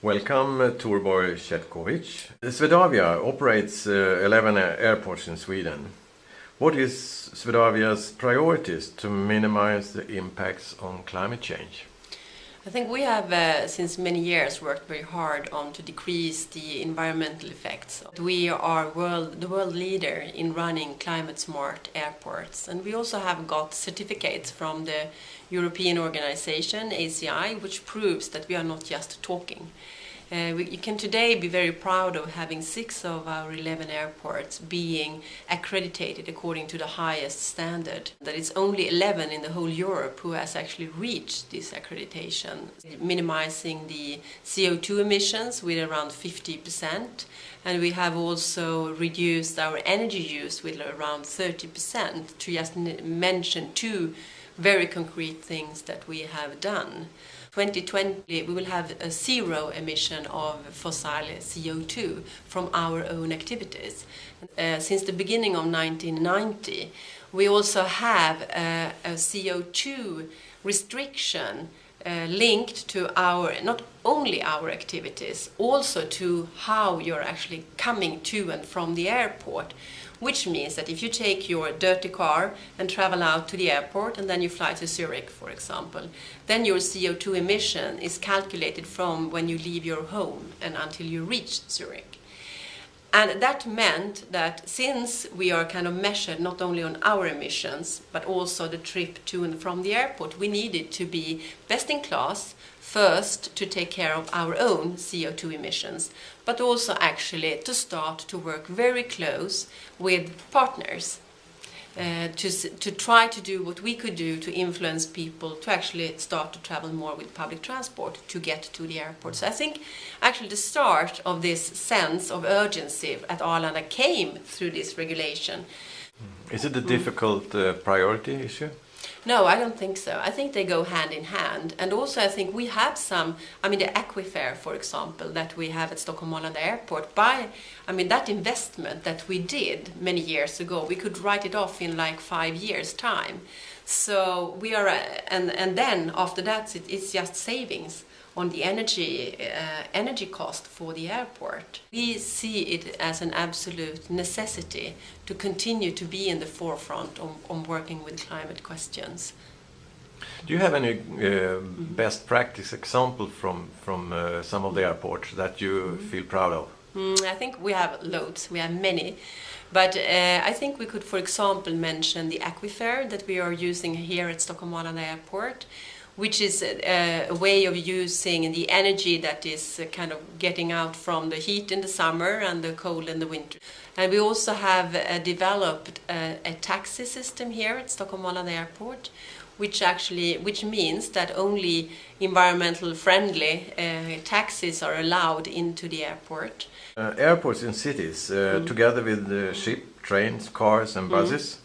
Welcome, Torborg, Chetkovics. Swedavia operates 11 airports in Sweden. What is Swedavia's priorities to minimize the impacts on climate change? I think we have, since many years, worked very hard on to decrease the environmental effects. We are the world leader in running climate-smart airports, and we also have got certificates from the European organization, ACI, which proves that we are not just talking. You can today be very proud of having 6 of our 11 airports being accredited according to the highest standard. That it's only 11 in the whole Europe who has actually reached this accreditation, minimizing the CO2 emissions with around 50%. And we have also reduced our energy use with around 30%, to just mention 2 very concrete things that we have done. 2020 we will have a 0 emission of fossil CO2 from our own activities. Since the beginning of 1990 we also have a CO2 restriction linked to not only our activities, also to how you're actually coming to and from the airport. Which means that if you take your dirty car and travel out to the airport and then you fly to Zurich, for example, then your CO2 emission is calculated from when you leave your home and until you reach Zurich. And that meant that since we are kind of measured not only on our emissions, but also the trip to and from the airport, we needed to be best in class, first to take care of our own CO2 emissions, but also actually to start to work very close with partners to try to do what we could do to influence people to actually start to travel more with public transport to get to the airport. So I think actually the start of this sense of urgency at Arlanda came through this regulation. Is it a difficult priority issue? No, I don't think so. I think they go hand in hand. And also I think we have the aquifer, for example, that we have at Stockholm Arlanda Airport, that investment that we did many years ago, we could write it off in like 5 years' time. So we are, and then after that it's just savings on the energy cost for the airport. We see it as an absolute necessity to continue to be in the forefront on working with climate questions. Do you have any best practice example from some of the airports that you feel proud of? I think we have loads, we have many. But I think we could, for example, mention the aquifer that we are using here at Stockholm Arlanda Airport, which is a way of using the energy that is kind of getting out from the heat in the summer and the cold in the winter. And we also have developed a taxi system here at Stockholm Arlanda Airport, which means that only environmental friendly taxis are allowed into the airport. Airports in cities, together with ship, trains, cars and buses.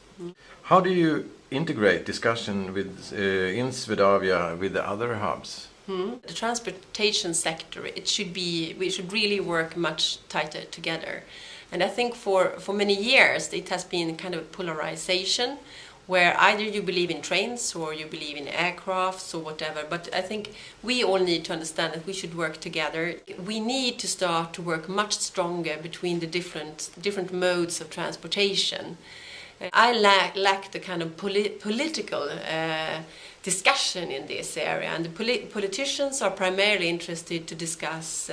How do you integrate discussion with in Swedavia with the other hubs? The transportation sector, we should really work much tighter together. And I think for many years it has been kind of polarization, where either you believe in trains or you believe in aircrafts or whatever. But I think we all need to understand that we should work together. We need to start to work much stronger between the different modes of transportation. I lack the kind of political discussion in this area, and the politicians are primarily interested to discuss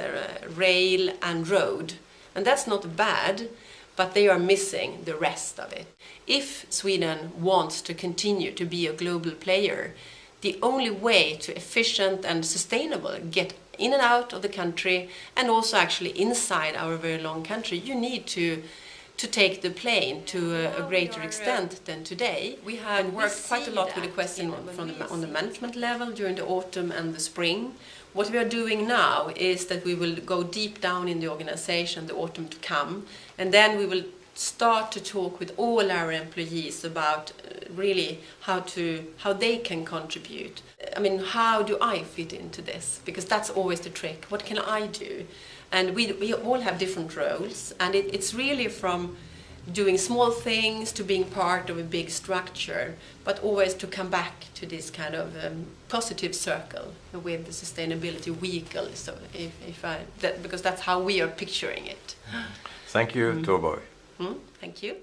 rail and road, and that's not bad, but they are missing the rest of it. If Sweden wants to continue to be a global player, the only way to efficient and sustainable get in and out of the country, and also actually inside our very long country, you need to take the plane to a greater extent than today. We have worked quite a lot with the question on the management level during the autumn and the spring. What we are doing now is that we will go deep down in the organization the autumn to come, and then we will start to talk with all our employees about really how they can contribute. How do I fit into this? Because that's always the trick. What can I do? And we all have different roles, and it's really from doing small things to being part of a big structure, but always to come back to this kind of positive circle with the sustainability vehicle. So because that's how we are picturing it. Thank you, Torborg. Thank you.